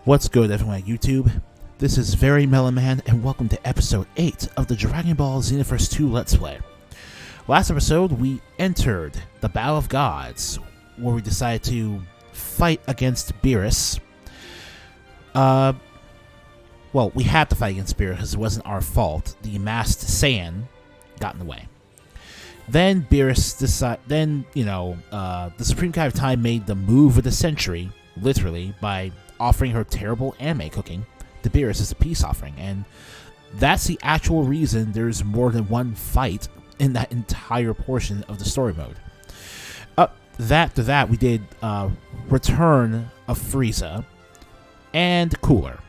What's good, everyone at YouTube? This is Very Mellow Man, and welcome to episode 8 of the Dragon Ball Xenoverse 2 Let's Play. Last episode, we entered the Battle of Gods, where we decided to fight against Beerus. Well, we had to fight against Beerus because it wasn't our fault. The masked Saiyan got in the way. Then Beerus decided. The Supreme Kai of Time made the move of the century, literally, by offering her terrible anime cooking to Beerus as a peace offering, and that's the actual reason there's more than one fight in that entire portion of the story mode. After that, we did Return of Frieza and Cooler.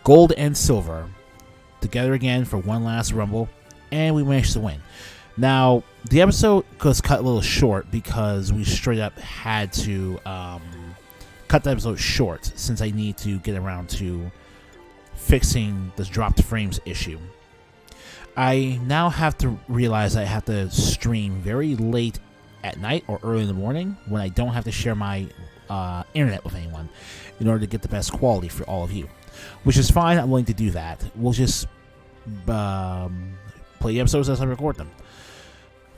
Gold and Silver together again for one last rumble, and we managed to win. Now, the episode was cut a little short because we straight up had to cut the episode short since I need to get around to fixing this dropped frames issue. I now have to realize I have to stream very late at night or early in the morning when I don't have to share my internet with anyone in order to get the best quality for all of you, which is fine. I'm willing to do that. We'll just play the episodes as I record them.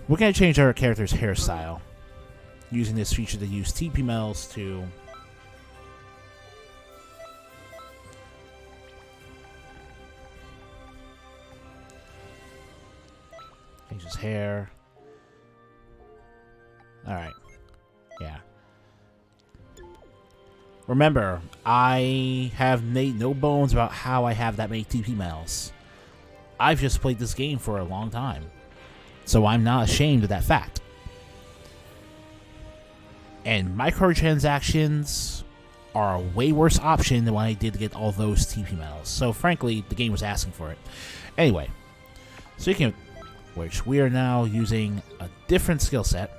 We're going to change our character's hairstyle using this feature to use TP Mel's to change his hair. Alright. Yeah. Remember, I have made no bones about how I have that many TP Mel's. I've just played this game for a long time, so I'm not ashamed of that fact. And microtransactions are a way worse option than what I did to get all those TP Mel's. So frankly, the game was asking for it. Anyway, speaking of which, we are now using a different skill set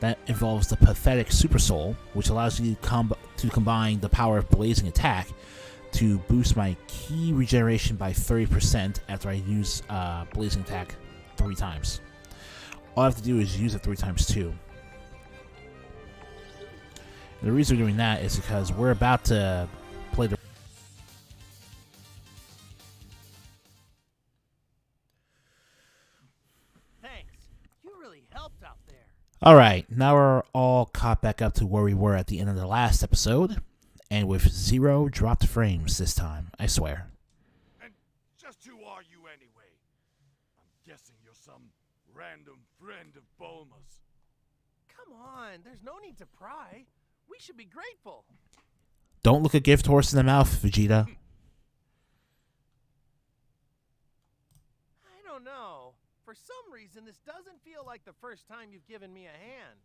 that involves the Pathetic Super Soul, which allows you to combine the power of Blazing Attack to boost my key regeneration by 30% after I use Blazing Attack 3 times. All I have to do is use it 3 times too. And the reason we're doing that is because we're about to play the... Thanks. You really helped out there. Alright, now we're all caught back up to where we were at the end of the last episode, and with 0 dropped frames this time, I swear. And just who are you anyway? I'm guessing you're some random friend of Bulma's. Come on, there's no need to pry. We should be grateful. Don't look a gift horse in the mouth, Vegeta. I don't know. For some reason, this doesn't feel like the first time you've given me a hand.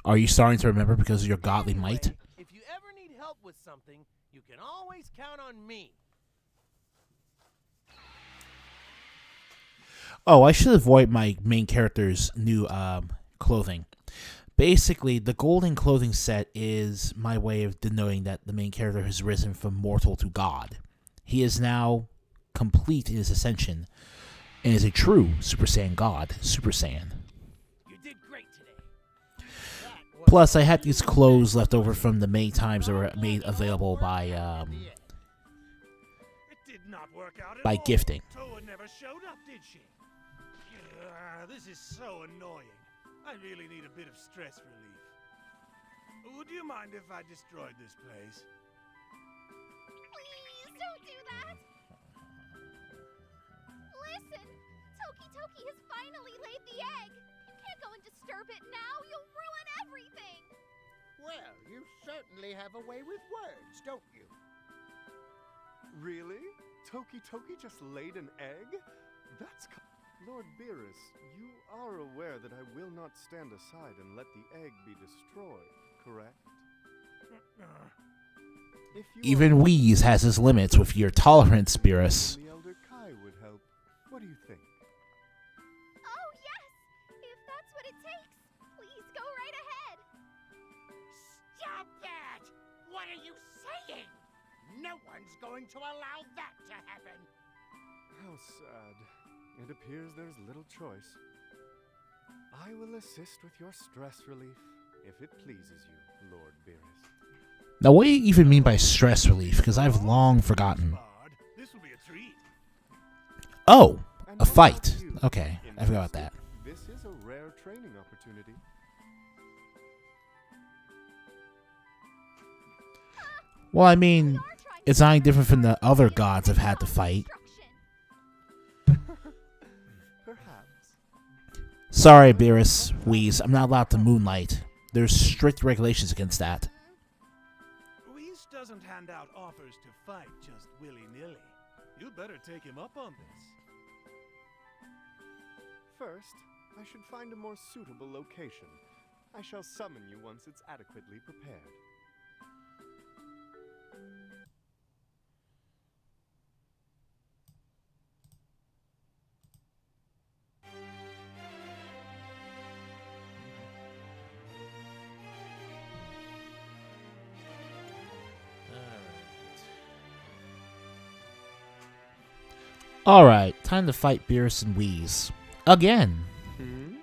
Are you starting to remember because of your godly Anyway, might? if you ever need help with something, you can always count on me. Oh, I should avoid my main character's new clothing. Basically, the golden clothing set is my way of denoting that the main character has risen from mortal to god. He is now complete in his ascension and is a true Super Saiyan god, Super Saiyan. You did great today. Plus, I had these clothes left over from the many times that were made available by It did not work out at by all. gifting. Toa never showed up, did she? This is so annoying. I really need a bit of stress relief. Would you mind if I destroyed this place? Please don't do that! Listen! Toki has finally laid the egg! You can't go and disturb it now! You'll ruin everything! Well, you certainly have a way with words, don't you? Really? Toki just laid an egg? That's... Lord Beerus, you are aware that I will not stand aside and let the egg be destroyed, correct? If you Even Whis has his limits with your tolerance, Beerus. The Elder Kai would help. What do you think? Oh, yes! If that's what it takes, please go right ahead! Stop that! What are you saying? No one's going to allow that to happen. How sad. It appears there's little choice. I will assist with your stress relief, if it pleases you, Lord Beerus. Now, what do you even mean by stress relief? Because I've long forgotten. Bard, this will be a treat. Oh, And a what fight. about you, Okay, I forgot about that. This is a rare training opportunity. Well, I mean, it's not any different from the other gods I've had to fight. Perhaps. Sorry, Beerus, Wheeze, I'm not allowed to moonlight. There's strict regulations against that. Reese doesn't hand out offers to fight just willy-nilly. You better take him up on this. First, I should find a more suitable location. I shall summon you once it's adequately prepared. Alright, time to fight Beerus and Wheeze. Again. Hmm?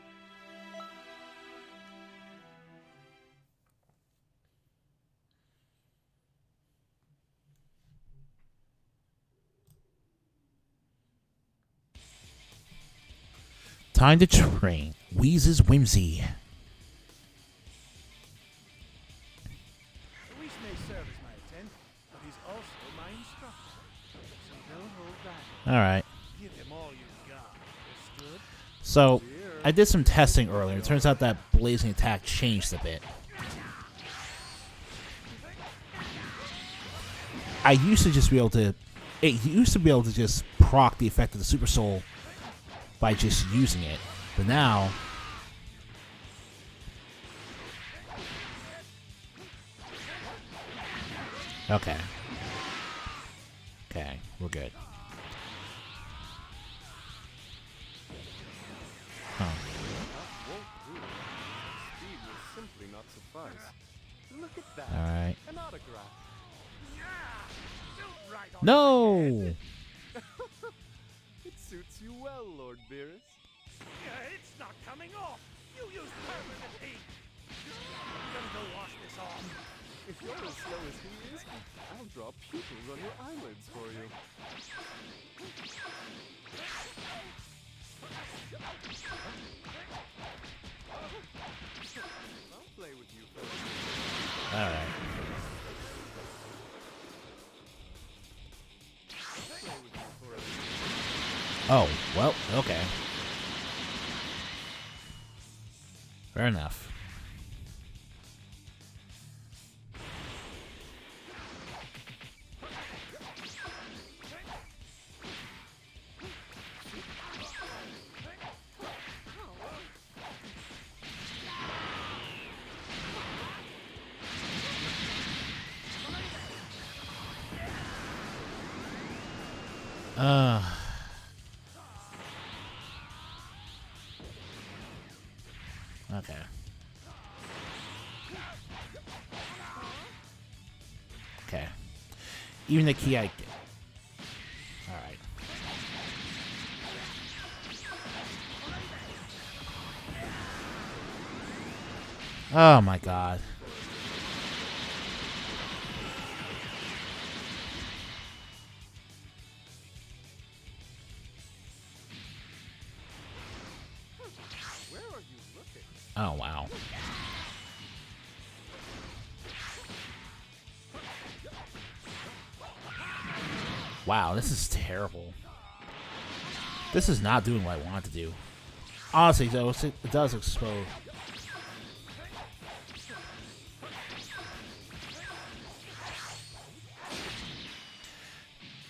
Time to train Wheeze's whimsy. Reese may serve as my attendant, but he's also my instructor. So don't hold back. Alright. Give him all you've got. Understood? So, I did some testing earlier. It turns out that blazing attack changed a bit. I used to just be able to... It used to be able to just proc the effect of the Super Soul by just using it. But now... Okay. Okay, we're good. Huh. That won't do. Speed will simply not suffice. Look at that. Alright. An autograph. Don't write on No! It suits you well, Lord Beerus. Yeah, it's not coming off. You use permanent ink. I'm gonna go wash this off. If you're as slow as he is, I'll draw pupils on your eyelids for you. I'll play with you first. Alright. Play with you for a little. Oh, well, okay. Fair enough. Okay. Okay. Even the key I get. Alright. Oh my god. Where are you looking? Oh wow. Wow, this is terrible. This is not doing what I want to do. Honestly, though, it does expose.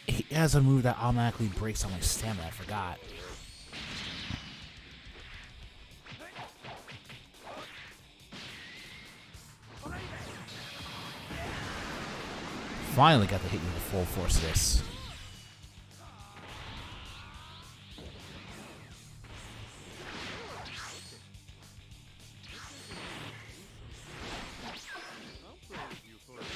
He has a move that automatically breaks on my stamina. I forgot. Finally got to hit you with the full force of this. I'll play with you for a little.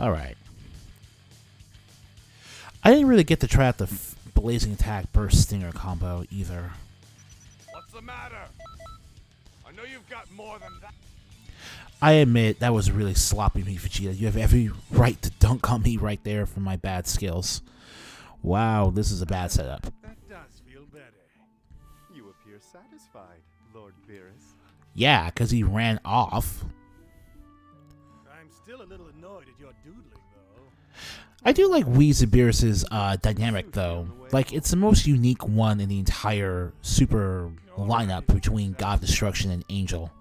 Alright. I didn't really get to try out the Blazing Attack Burst Stinger combo either. What's the matter? I know you've got more than that. I admit that was really sloppy me, Vegeta. You have every right to dunk on me right there for my bad skills. Wow, this is a bad setup. That does feel better. You appear satisfied, Lord Beerus. Yeah, because he ran off. I'm still a little annoyed at your doodling, though. I do like Whis and Beerus's dynamic, though. Like, it's the most unique one in the entire super lineup between God Destruction and Angel.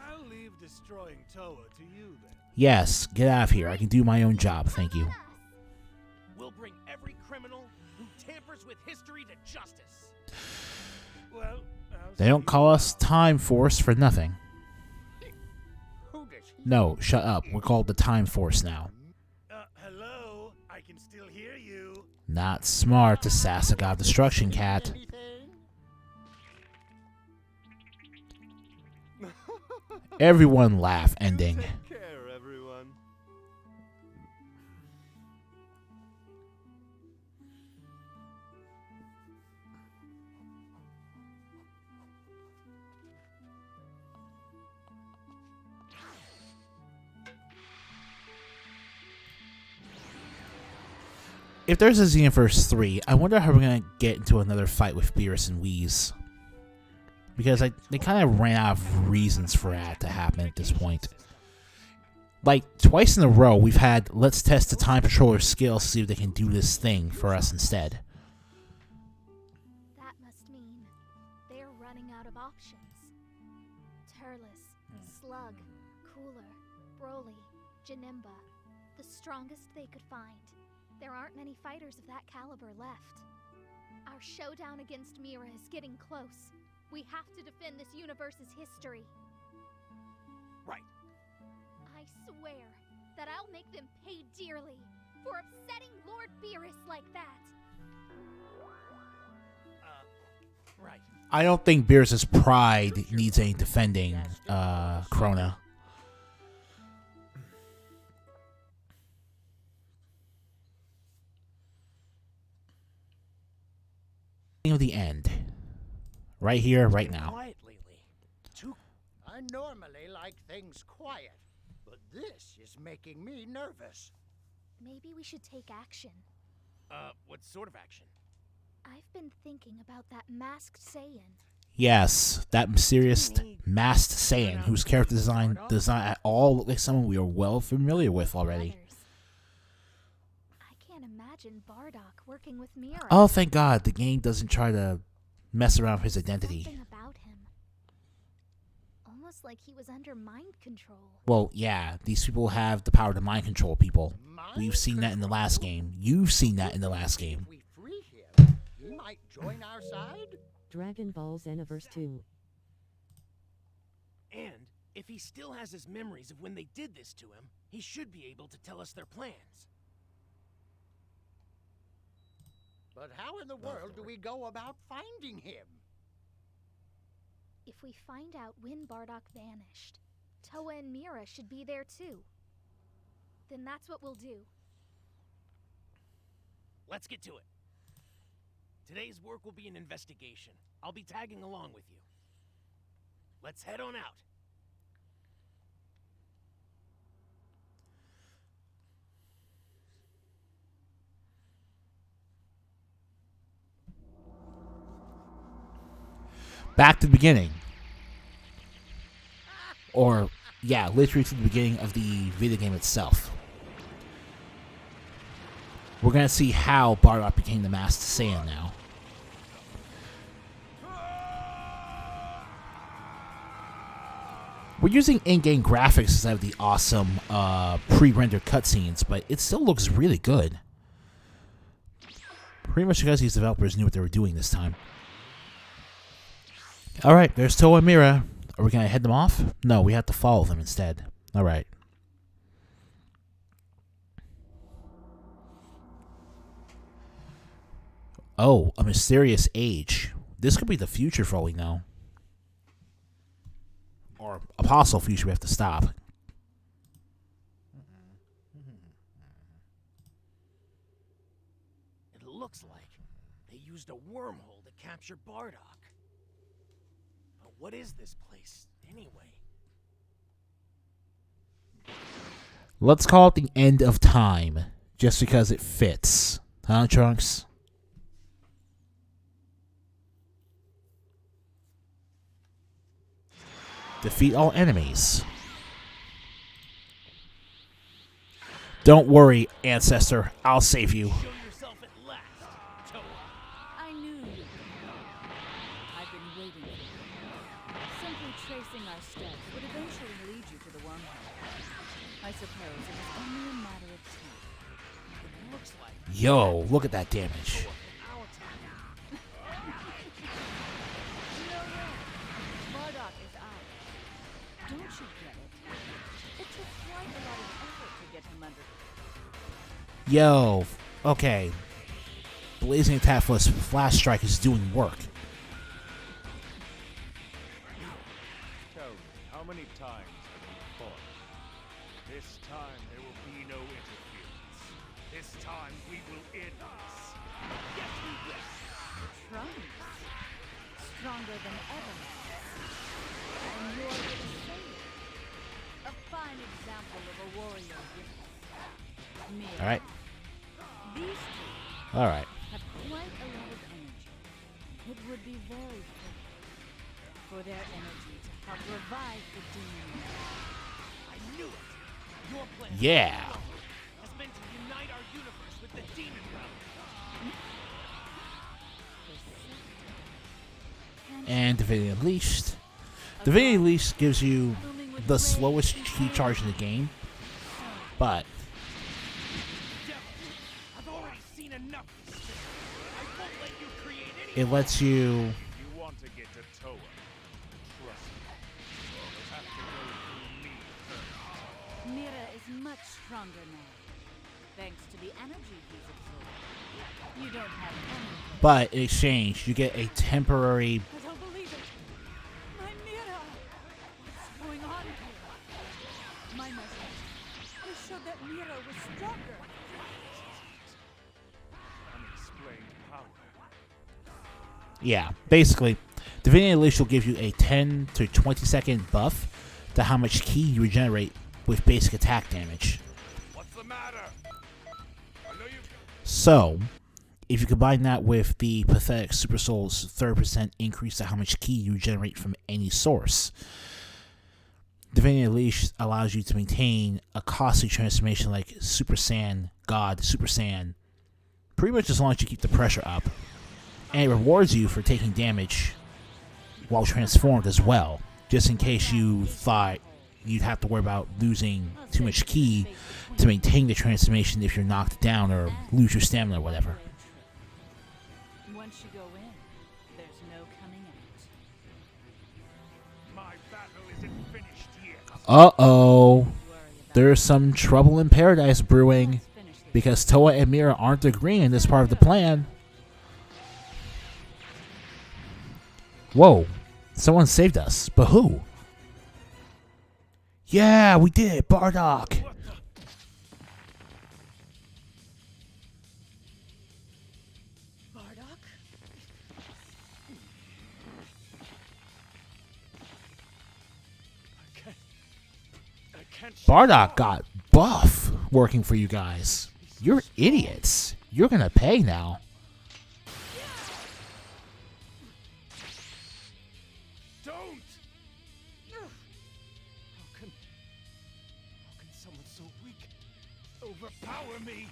I'll leave destroying Toa to you, then. Yes, get out of here. I can do my own job, thank you. We'll bring every criminal who tampers with history to justice. Well, They don't call us Time Force for nothing. Who does he? No, shut up. We're called the Time Force now. hello? I can still hear you. Not smart to sass a God Destruction cat. Anything? Everyone laugh ending. Take care, everyone. If there's a Xenoverse 3, I wonder how we're going to get into another fight with Beerus and Whis. Because they kind of ran out of reasons for that to happen at this point. Like, twice in a row, we've had, let's test the Time Patroller's skills to see if they can do this thing for us instead. That must mean they're running out of options. Turles, Slug, Cooler, Broly, Janemba. The strongest they could find. There aren't many fighters of that caliber left. Our showdown against Mira is getting close. We have to defend this universe's history. Right. I swear that I'll make them pay dearly for upsetting Lord Beerus like that. Right. I don't think Beerus' pride needs any defending, Krona. Of the end. Right here, right now. Quiet lately. I normally like things quiet, but this is making me nervous. Maybe we should take action. What sort of action? I've been thinking about that masked Saiyan. Yes, that mysterious masked Saiyan whose character design does not at all look like someone we are well familiar with already. Others. I can't imagine Bardock working with Mira. Oh, thank God, the game doesn't try to mess around with his identity. Something about him. Almost like he was under mind control. Well, yeah, these people have the power to mind control people. We've seen that in the last game. You've seen that in the last game. If we free him, he might join our side. Dragon Ball Xenoverse 2. And if he still has his memories of when they did this to him, he should be able to tell us their plans. But how in the world do we go about finding him? If we find out when Bardock vanished, Toa and Mira should be there too. Then that's what we'll do. Let's get to it. Today's work will be an investigation. I'll be tagging along with you. Let's head on out. Back to the beginning. Or, yeah, literally to the beginning of the video game itself. We're going to see how Bardock became the Masked Saiyan now. We're using in-game graphics instead of the awesome pre-rendered cutscenes, but it still looks really good. Pretty much because these developers knew what they were doing this time. Alright, there's Toa and Mira. Are we going to head them off? No, we have to follow them instead. Alright. Oh, a mysterious age. This could be the future for all we know. Or a possible future we have to stop. looks like. They used a wormhole to capture Bardock. But what is this place, anyway? Let's call it the end of time, just because it fits. Huh, Trunks? Defeat all enemies. Don't worry, Ancestor. I'll save you. Show yourself at last, Toa. I knew you. I've been waiting for you. Simply tracing our steps would eventually lead you to the wormhole. I suppose it was only a matter of time. It looks like Yo, look at that damage. our time. No way. Bardock is ours. Don't you get it? It took quite a lot of effort to get him under. Yo, okay. Blazing Attack Force Flash Strike is doing work. Tell me, how many times have you fought? This time there will be no interference. This time we will end this. Yes, we will. Trunks. Stronger than ever. And you're the savior. A fine example of a warrior with me. Alright. These two Alright. have quite a lot of energy. It would be very fitting for their energy to help revive the demon. I knew it. Your plan Yeah. has been to unite our universe with the demon realm. And Divinity Unleashed. Divinity Unleashed gives you the slowest key charge in the game, but Devil, I've already seen enough of this. I won't let you create any. it lets you. You want to get to Toa. Trust me. You'll have to go through me first. Mira is much stronger now, thanks to the energy he's absorbed. You don't have any. But in exchange, you get a temporary. I don't believe it. My Mira! What's going on here? My message. They showed that Mira was stronger. Unexplained power. Yeah, basically, Divinity Unleashed will give you a 10 to 20 second buff to how much ki you regenerate with basic attack damage. What's the matter? I know you. So, if you combine that with the pathetic Super Soul's 30% increase to how much ki you generate from any source, Divinity Unleashed allows you to maintain a costly transformation like Super Saiyan, God, Super Saiyan, pretty much as long as you keep the pressure up. And it rewards you for taking damage while transformed as well, just in case you thought you'd have to worry about losing too much ki to maintain the transformation if you're knocked down or lose your stamina or whatever. Once you go in, there's no coming out. My battle isn't finished yet. Uh-oh. Worry about There's some trouble in paradise brewing Let's finish this. because Toa and Mira aren't agreeing in this part of the plan. Whoa. Someone saved us. But who? Yeah, we did it, Bardock. Bardock? I can't. Bardock got buff working for you guys. You're idiots. You're gonna pay now. Don't! How can someone so weak overpower me?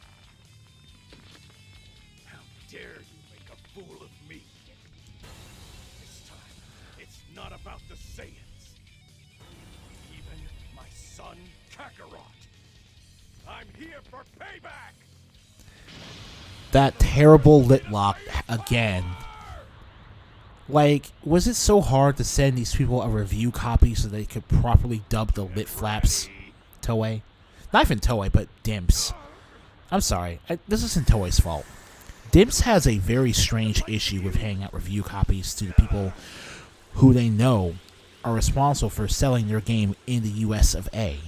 How dare you make a fool of me? This time, it's not about the Saiyans. Even my son, Kakarot. I'm here for payback! That terrible lit lock again. Like, was it so hard to send these people a review copy so they could properly dub the lit flaps? Toei? Not even Toei, but Dimps. I'm sorry, this isn't Toei's fault. Dimps has a very strange issue with handing out review copies to the people who they know are responsible for selling their game in the US of A.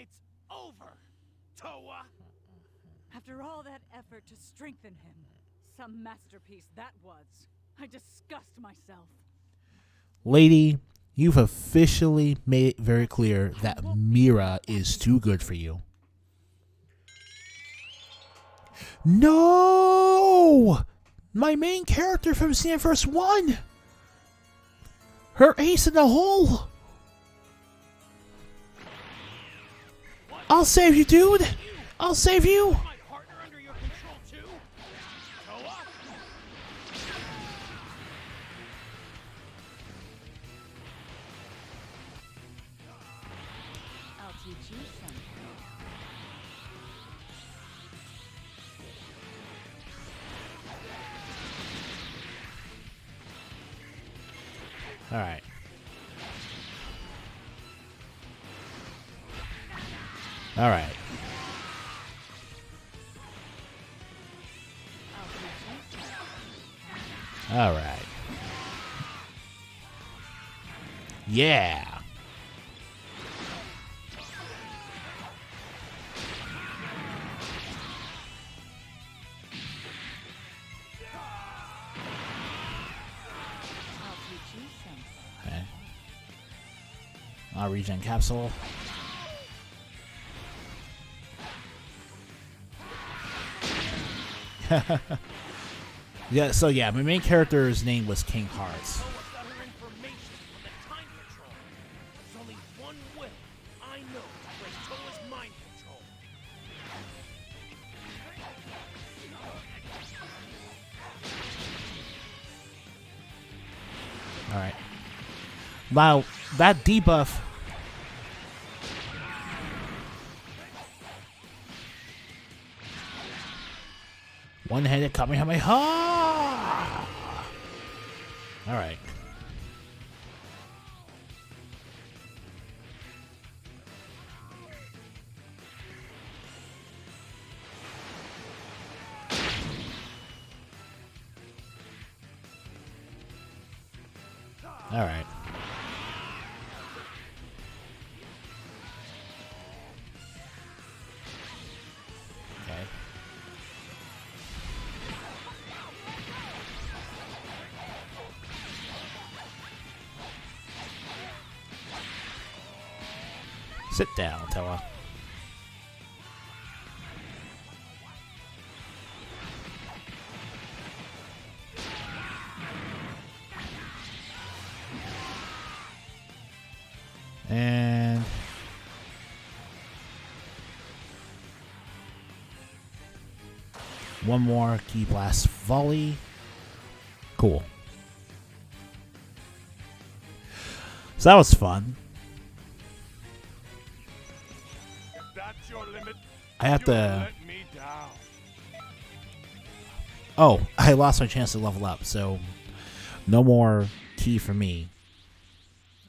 It's over, Toa. After all that effort to strengthen him, some masterpiece that was. I disgust myself. Lady, you've officially made it very clear that Mira is too good for you. No! My main character from Xenoverse 1! Her ace in the hole! I'll save you, dude! I'll save you! My partner under your control too, Toa. I'll teach you something. Alright. Alright. Alright. Yeah. I'll teach you something. Okay. I'll regen capsule. Yeah, so yeah, my main character's name was King Hearts. Toa got her information from the Time Patrol. There's only one way I know to break Toa's mind control. Alright. Wow, that debuff. One-handed Kamehameha! Alright. Alright. Okay. Sit down, Toa. And one more key blast volley. Cool. So that was fun. If that's your limit, I have you to. let me down. Oh, I lost my chance to level up, so no more key for me.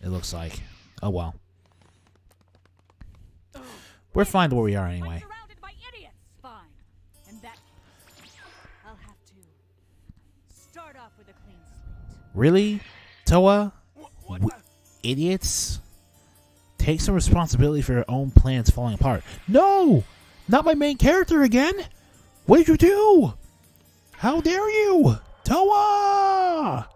It looks like. Oh well. We're fine where we are anyway. I'm surrounded by idiots. Fine. In that case, I'll have to start off with a clean slate. Really? Toa? What? Idiots? Take some responsibility for your own plans falling apart. No! Not my main character again! What did you do? How dare you? Toa!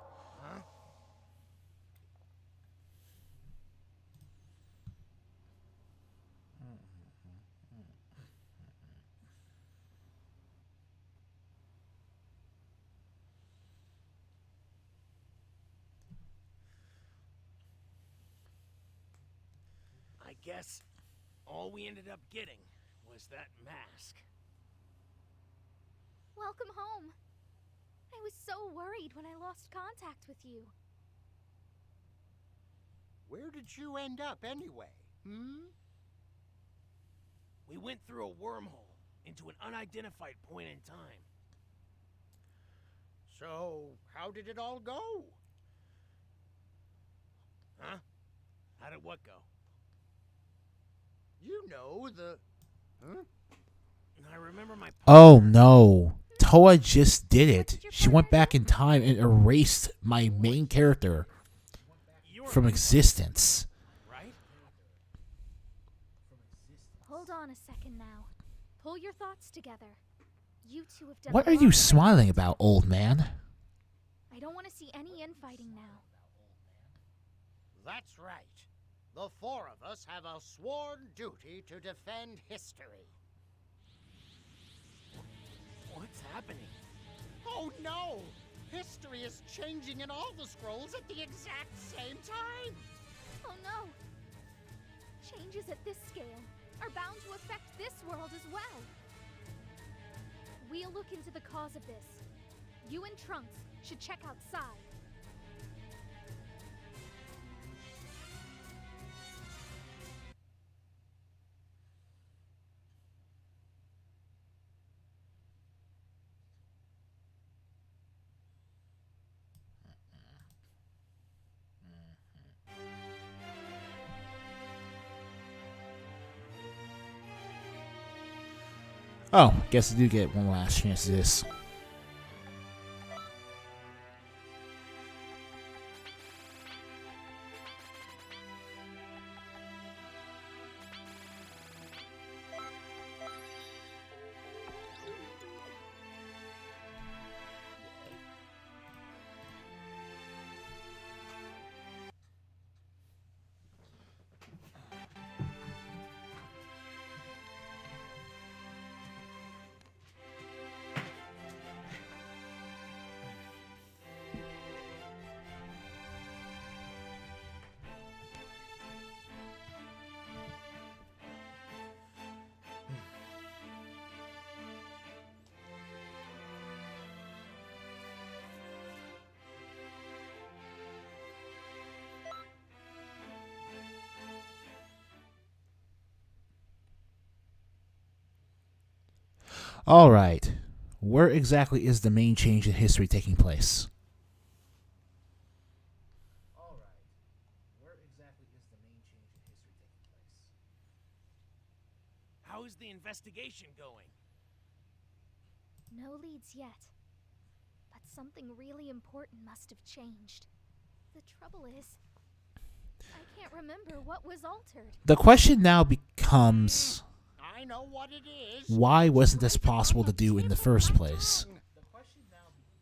I guess all we ended up getting was that mask. Welcome home. I was so worried when I lost contact with you. Where did you end up anyway? We went through a wormhole into an unidentified point in time. So, how did it all go? Huh? How did what go? You know, the... Huh? I remember my Oh no. Toa just did it. She went back in time and erased my main character You're from existence. right? Hold on a second now. Pull your thoughts together. You two have done What a are lot you of smiling great about, old man? I don't want to see any infighting now. That's right. The four of us have a sworn duty to defend history. What's happening? Oh no! History is changing in all the scrolls at the exact same time! Oh no! Changes at this scale are bound to affect this world as well. We'll look into the cause of this. You and Trunks should check outside. Oh, guess I do get one last chance at this. Alright, where exactly is the main change in history taking place? Alright, where exactly is the main change in history taking place? How is the investigation going? No leads yet. But something really important must have changed. The trouble is, I can't remember what was altered. The question now becomes, I know what it is. why wasn't this possible to do in the first place?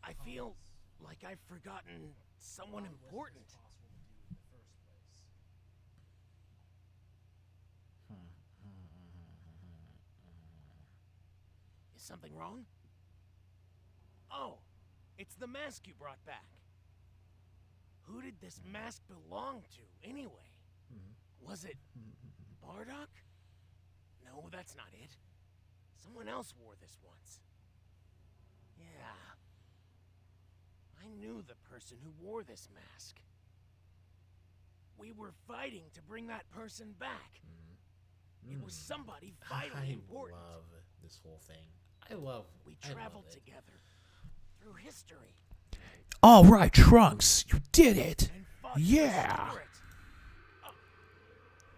I feel like I've forgotten someone important. Is something wrong? Oh, it's the mask you brought back. Who did this mask belong to, anyway? Was it Bardock? No, that's not it. Someone else wore this once. Yeah. I knew the person who wore this mask. We were fighting to bring that person back. It was somebody vitally important. I love this whole thing. I love We traveled together through history. All right, Trunks, you did it. And fought the Yeah. spirit.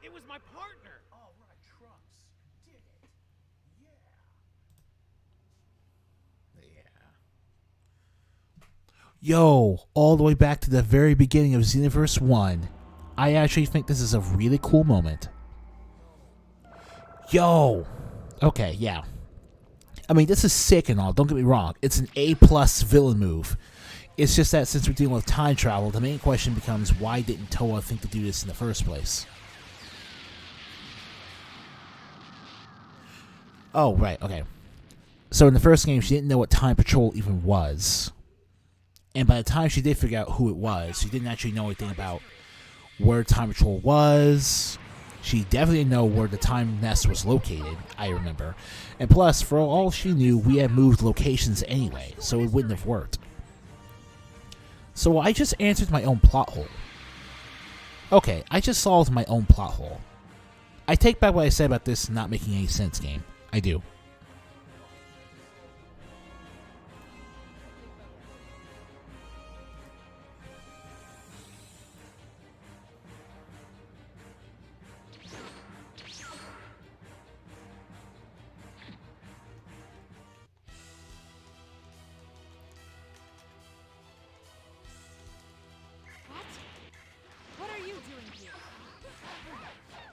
It was my partner. All right, Trunks, you did it. Yo, all the way back to the very beginning of Xenoverse 1. I actually think this is a really cool moment. Yo. Okay, yeah. I mean, this is sick and all, don't get me wrong. It's an A+ villain move. It's just that since we're dealing with time travel, the main question becomes, why didn't Toa think to do this in the first place? Oh, right, okay. So in the first game, she didn't know what Time Patrol even was. And by the time she did figure out who it was, she didn't actually know anything about where Time Patrol was. She definitely didn't know where the Time Nest was located, I remember. And plus, for all she knew, we had moved locations anyway, so it wouldn't have worked. So I just answered my own plot hole. Okay, I just solved my own plot hole. I take back what I said about this not making any sense game. I do. What are you doing here?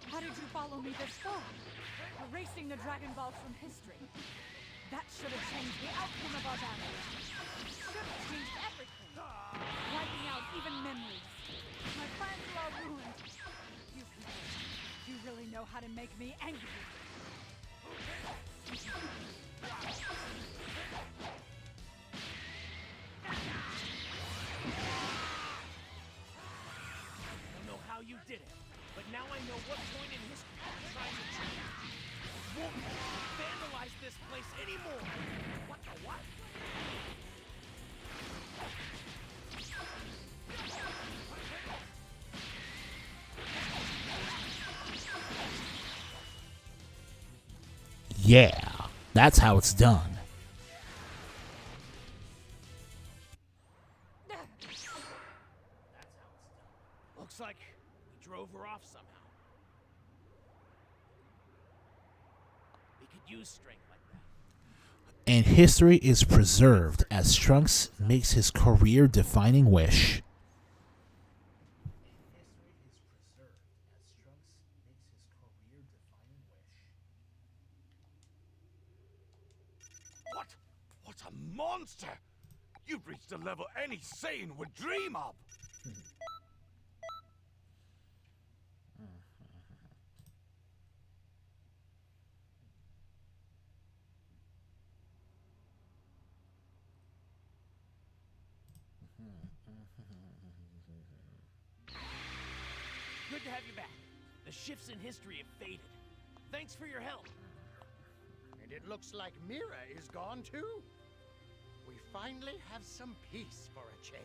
How did you follow me this far? erasing the Dragon Balls from history. That should have changed the outcome of our battle. Should have changed everything. Wiping out even memories. My plans are all ruined. You people, you really know how to make me angry. I don't know how you did it, but now I know what point in history you're trying to change. Won't vandalize this place anymore. What the what? Yeah, that's how it's done. Looks like we drove her off somehow. We could use strength like that. And history is preserved as Trunks makes his career-defining wish. What a monster! You've reached a level any Saiyan would dream of! Good to have you back. The shifts in history have faded. Thanks for your help. And it looks like Mira is gone too. We finally have some peace for a change.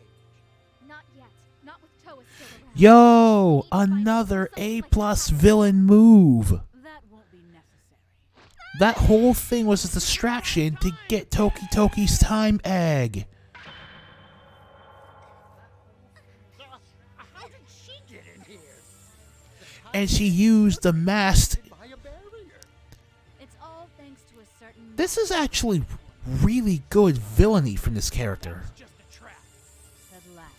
Not yet. Not with Toa still around. Yo, We need to find another something like A+ that. villain move. That won't be necessary. That whole thing was a distraction to get Toki's time egg. How did she get in here? And she used the mask. By a barrier. It's all thanks to a certain. This is actually really good villainy from this character. Just a trap. At last.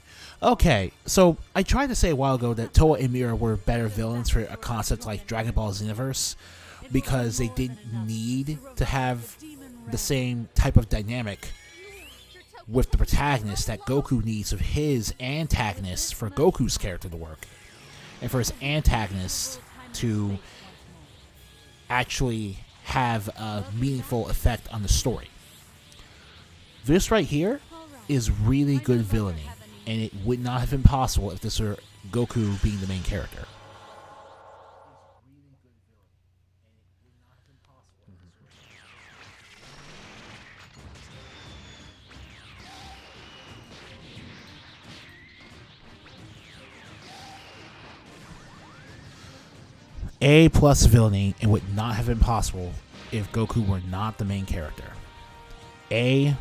Okay, so I tried to say a while ago that Toa and Mira were better villains for a concept like Dragon Ball Xenoverse because they didn't need to have the same type of dynamic with the protagonist that Goku needs of his antagonist for Goku's character to work, and for his antagonist to actually have a meaningful effect on the story. This right here is really good villainy, and it would not have been possible if this were Goku being the main character. A+ villainy, and would not have been possible if Goku were not the main character. A+.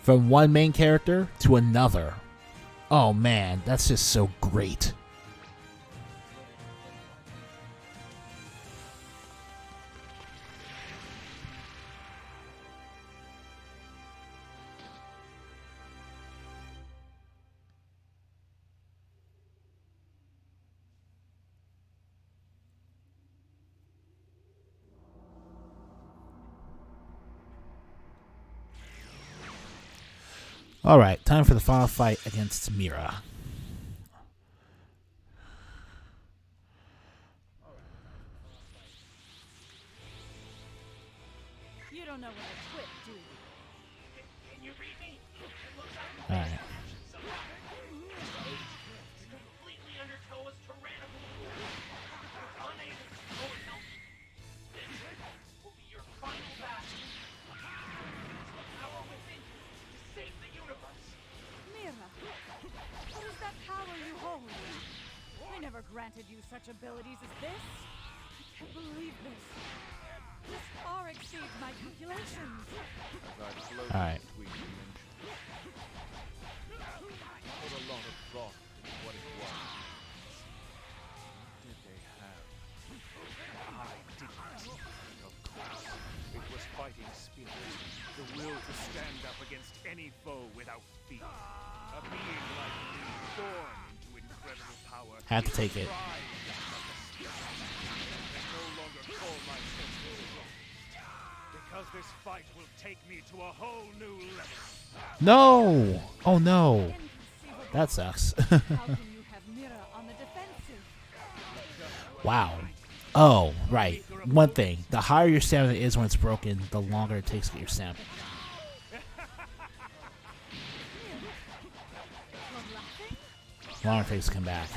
From one main character to another. Oh man, that's just so great. Alright, time for the final fight against Mira. You don't know when to quit, do you? Can you read me? Alright. Completely under Toa's tyrannical rule. Unable to overcome. This will be your final battle. The power within you to save the universe. Mira, what is that power you hold? I never granted you such abilities as this. I can't believe this. This far exceeds my calculations. Alright. Put a lot of thought into what it was. Did they have? I didn't. Of course. It was fighting spirit. The will to stand up against any foe without fear. A being like Had to take it. Because this fight will take me to a whole new level. No! Oh no. That sucks. How can you have Mira on the defensive? Wow. Oh, right. One thing. The higher your stamina is when it's broken, the longer it takes to get your stamina. The longer it takes to come back.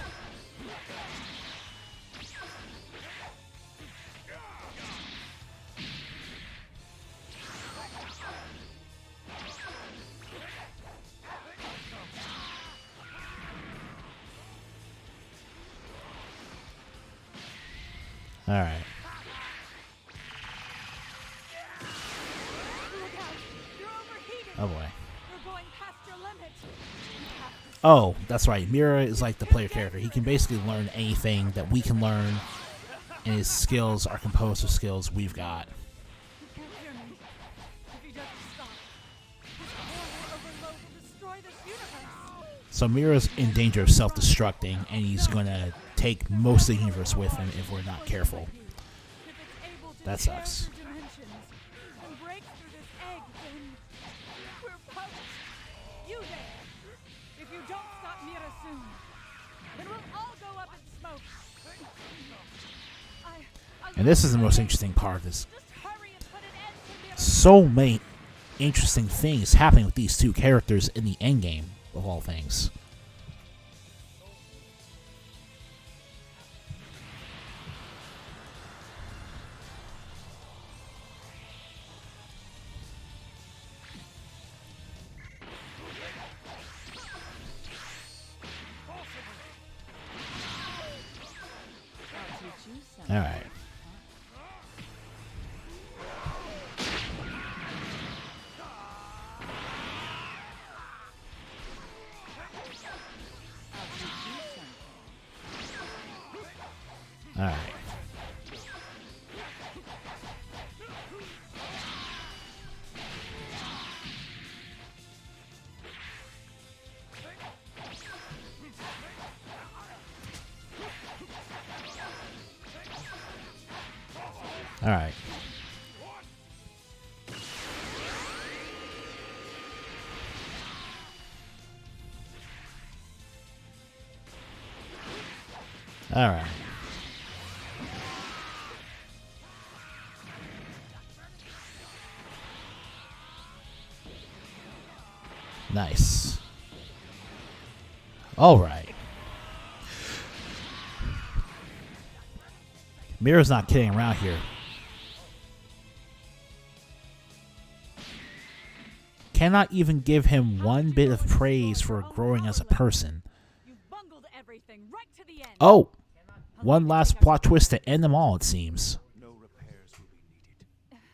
All right. Oh boy. You're going past your limit. Oh, that's right. Mira is like the player character. He can basically learn anything that we can learn, and his skills are composed of skills we've got. You can't hear me. If he doesn't stop, his horrible overload will destroy this universe. So Mira's in danger of self-destructing, and he's going to take most of the universe with him if we're not careful. If it's able to That tear sucks. through dimensions and break through this egg, then we're poached. You there. If you don't stop Mira soon, then we'll all go up in smoke. And this is the most interesting part of this. Just hurry and put an end to Mira. So many interesting things happening with these two characters in the endgame, of all things. I'll teach you something. All right. I'll teach you something. All right. All right. All right. Nice. All right. Mira's not kidding around here. Cannot even give him one bit of praise for growing as a person. You've bungled everything right to the end. Oh! One last plot twist to end them all, it seems. No repairs will be needed.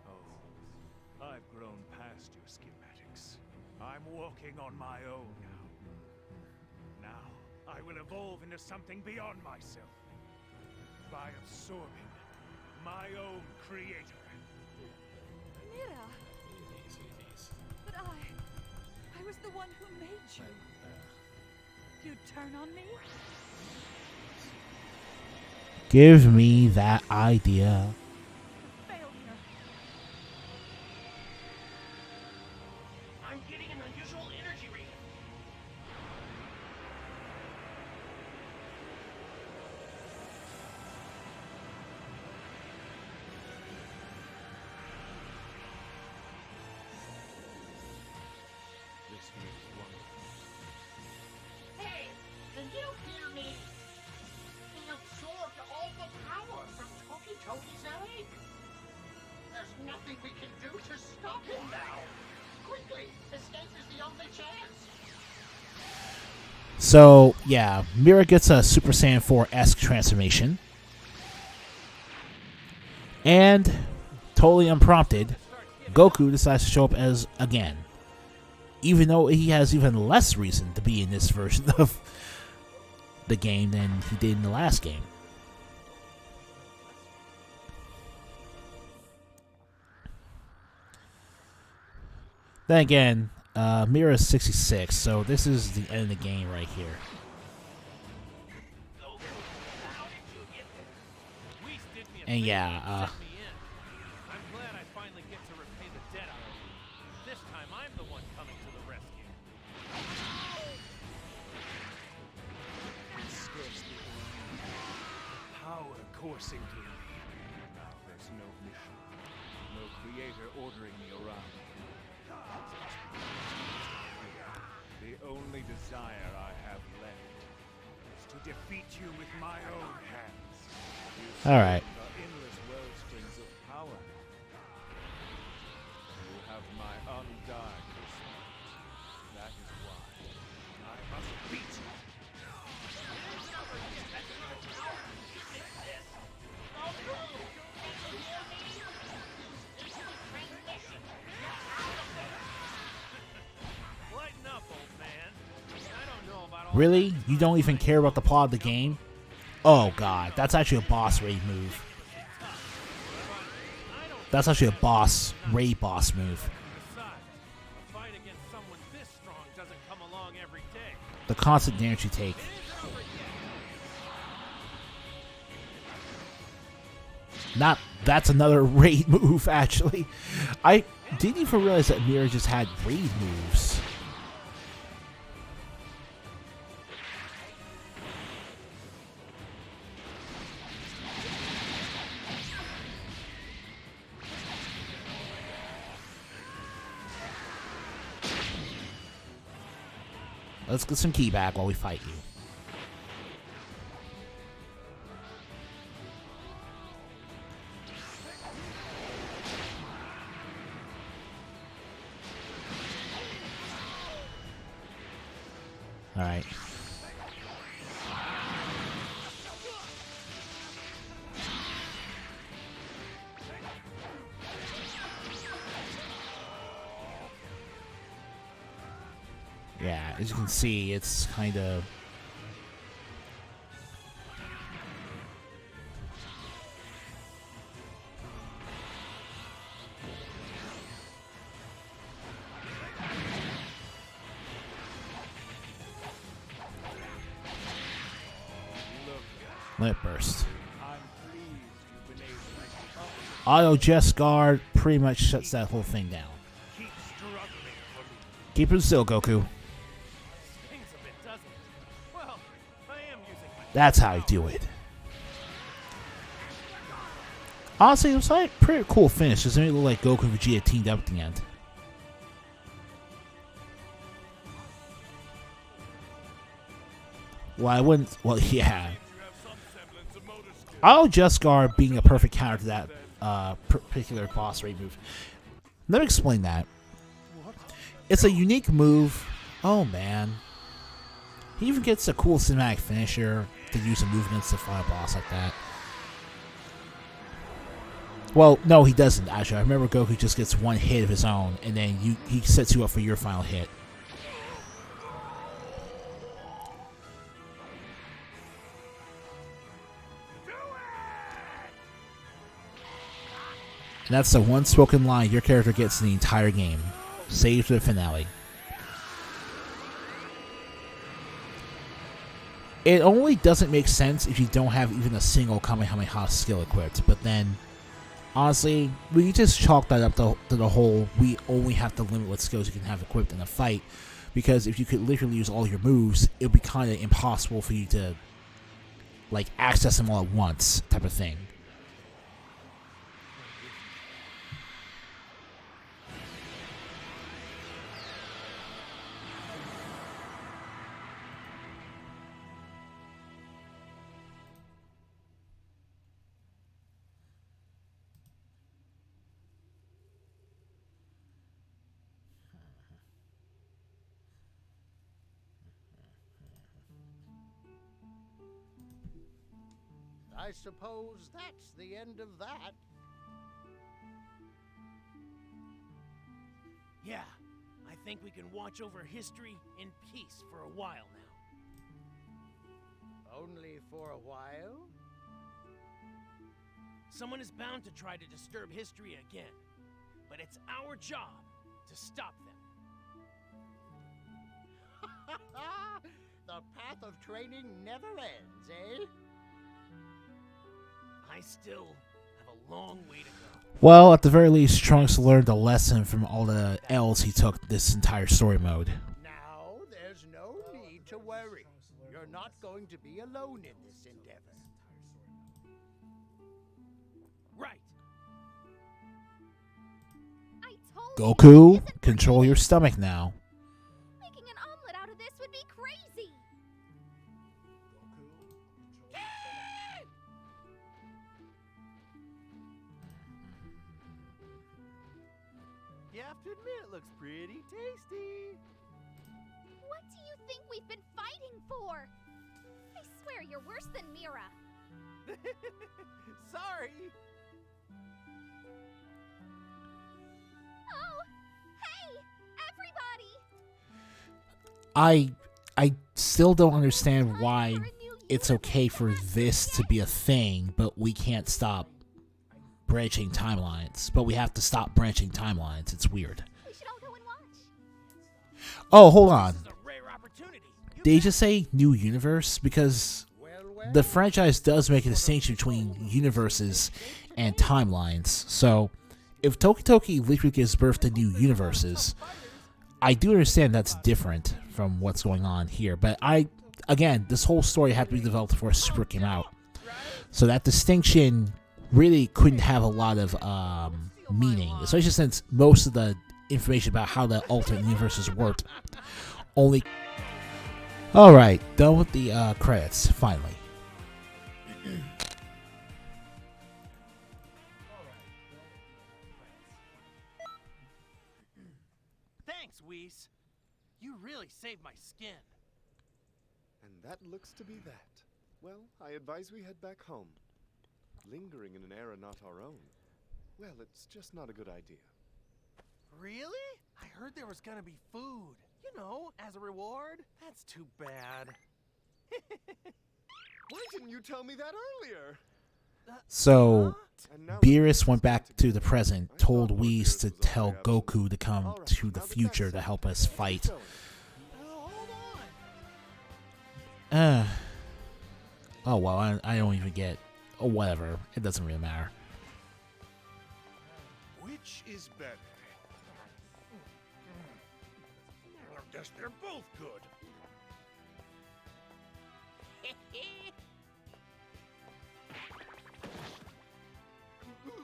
Oh, I've grown past your schematics. I'm walking on my own now. Now, I will evolve into something beyond myself. By absorbing my own creator. Mira. But I was the one who made you. You'd turn on me? Give me that idea. Failure. I'm getting an unusual energy reading. This feels wonderful. Hey, can you hear me? He absorbed all the power from Toki Toki's egg. There's nothing we can do to stop him now. Quickly, escape is the only chance. So, yeah, Mira gets a Super Saiyan 4-esque transformation. And, totally unprompted, Goku decides to show up as again. Even though he has even less reason to be in this version of the game than he did in the last game. Then again, Mira is 66, so this is the end of the game right here. Whis did me a And favor yeah, and sent me in. I'm glad I finally get to repay the debt I owe you. This time I'm the one coming to the rescue. Scarcely power coursing through me. Now there's no mission, no creator ordering me around. The only desire I have left is to defeat you with my own hands. You all right. are endless wellsprings of power. You have my undying respect. That is why I must beat you. Lighten up, old man. I don't know about all Really? You don't even care about the plot of the game? Oh god, that's actually a boss raid move. That's actually a raid boss move. Besides, a fight against someone this strong doesn't come along every day. The constant damage you take. That's another raid move, actually. I didn't even realize that Mira just had raid moves. Let's get some key back while we fight you. All right. Yeah, as you can see, it's kind of... Limit Burst. I'm pleased you've been able to Auto Jest Guard pretty much shuts that whole thing down. keep struggling for me. Keep it still, Goku. Stings a bit, doesn't it? Well, I am using my That's how you do it. Honestly, it was like a pretty cool finish. Doesn't it look like Goku and Vegeta teamed up at the end? Well, I wouldn't. Well, yeah. Auto Just Guard being a perfect counter to that particular boss raid move. Let me explain that. It's a unique move. Oh man. He even gets a cool cinematic finisher to use a move against the final boss like that. Well, no, he doesn't, actually. I remember Goku just gets one hit of his own, and then he sets you up for your final hit. And that's the one spoken line your character gets in the entire game. Save for the finale. It only doesn't make sense if you don't have even a single Kamehameha skill equipped. But then, honestly, we just chalk that up to the whole we only have to limit what skills you can have equipped in a fight. Because if you could literally use all your moves, it would be kind of impossible for you to, like, access them all at once type of thing. I suppose that's the end of that. Yeah, I think we can watch over history in peace for a while now. Only for a while? Someone is bound to try to disturb history again, but it's our job to stop them. The path of training never ends, eh? I still have a long way to go. Well, at the very least, Trunks learned a lesson from all the L's he took this entire story mode. Now, there's no need to worry. You're not going to be alone in this endeavor. Right. I told Goku, you, this isn't control for your me. stomach now. Making an omelet out of this would be crazy. You have to admit, it looks pretty tasty. What do you think we've been fighting for? I swear you're worse than Mira. Sorry. Oh, hey, everybody! I still don't understand Time why for a new it's okay universe for to have this to be a thing, but we can't stop branching timelines. But we have to stop branching timelines. It's weird. We should all go and watch. Oh, hold on. This is a rare opportunity. Did you just say new universe? Because the franchise does make a distinction between universes and timelines. So, if Toki Toki literally gives birth to new universes, I do understand that's different from what's going on here. But again, this whole story had to be developed before Super came out. So that distinction really couldn't have a lot of meaning, especially since most of the information about how the alternate universes worked only... Alright, done with the credits, finally. Thanks, Whis. You really saved my skin. And that looks to be that. Well, I advise we head back home. Lingering in an era not our own. Well, it's just not a good idea. Really? I heard there was gonna be food. You know, as a reward. That's too bad. Why didn't you tell me that earlier? So, And now Beerus went back to the present, told Whis to tell Goku to come to the future to help us fight. Hold on. Oh well, I don't even get... Oh, whatever. It doesn't really matter. Which is better? I guess they're both good.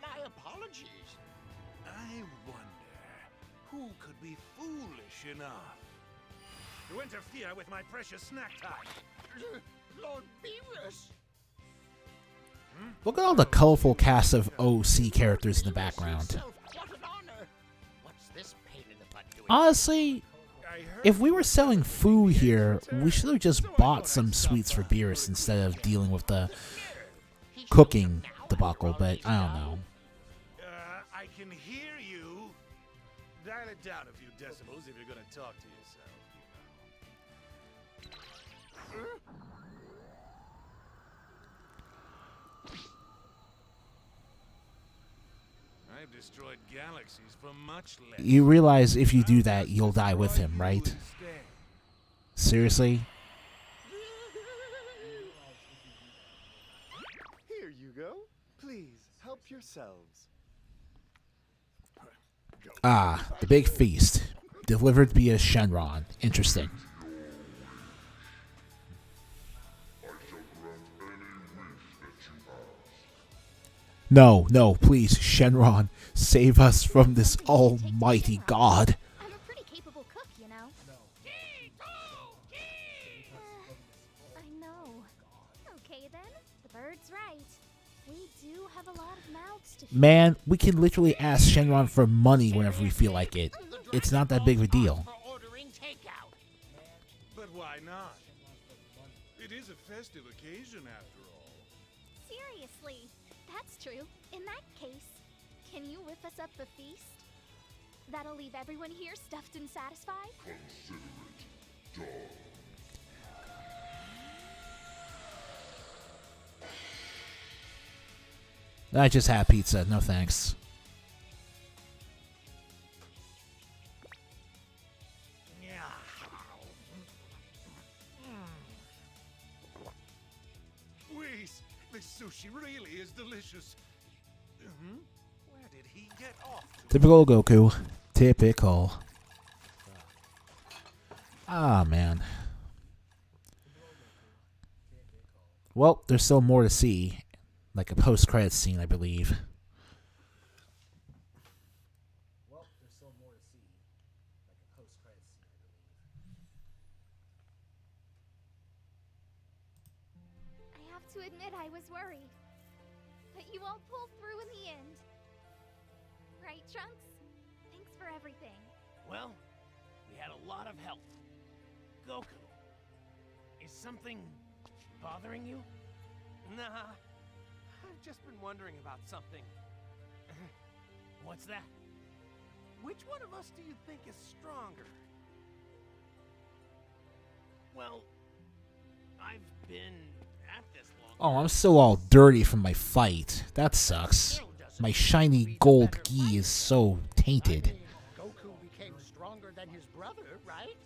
My apologies. I wonder who could be foolish enough to interfere with my precious snack time. Lord Beerus! Look at all the colorful cast of OC characters in the background. What an honor! What's this pain in the butt doing? Honestly, if we were selling food here, we should have just bought some sweets for Beerus instead of dealing with the cooking debacle, but I don't know. I can hear you. Dial it down a few decibels if you're gonna talk to yourself, you know. I've destroyed galaxies for much less. You realize if you do that, you'll die with him, right? Seriously? Here you go. Please, help yourselves. Ah, the big feast. Delivered via Shenron. Interesting. No, no, please, Shenron, save us from this almighty god. I'm a pretty capable cook, you know. I know. Okay then, the bird's right. We do have a lot of mouths to feed. Man, we can literally ask Shenron for money whenever we feel like it. It's not that big of a deal. For ordering takeout. But why not? It is a festive occasion after all. Seriously, that's true. In that case, can you whip us up a feast? That'll leave everyone here stuffed and satisfied? I just had pizza, no thanks. sushi really is delicious. Where did he get off to? Typical Goku. Typical. Ah, man. Well, there's still more to see. Like a post-credits scene, I believe. I have to admit I was worried. But you all pulled through in the end. Right, Trunks? Thanks for everything. Well, we had a lot of help. Goku, is something bothering you? Nah, I've just been wondering about something. What's that? Which one of us do you think is stronger? Well, I've been at this long. Oh, I'm still all dirty from my fight. That sucks. My shiny gold gi is so tainted. Goku became stronger than his brother, right?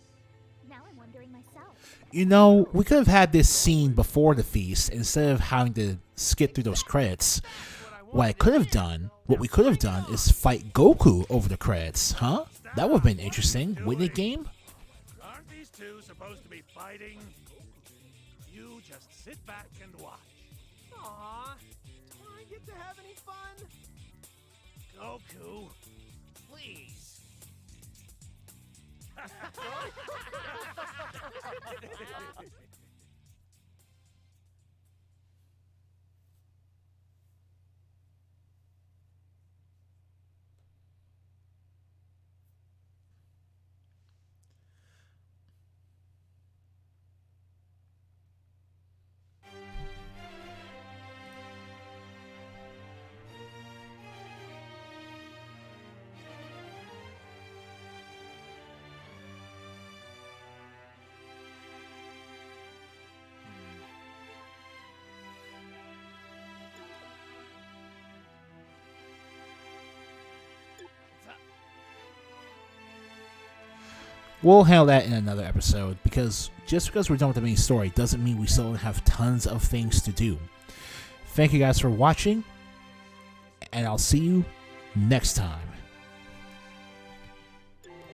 Now I'm wondering myself. You know, we could have had this scene before the feast instead of having to skip through those credits. What we could have done is fight Goku over the credits, huh? That would have been interesting, wouldn't it, game? Aren't these two supposed to be fighting? You just sit back and watch. Aw, do I get to have any fun? Goku, please. We'll handle that in another episode, because just because we're done with the main story doesn't mean we still don't have tons of things to do. Thank you guys for watching, and I'll see you next time.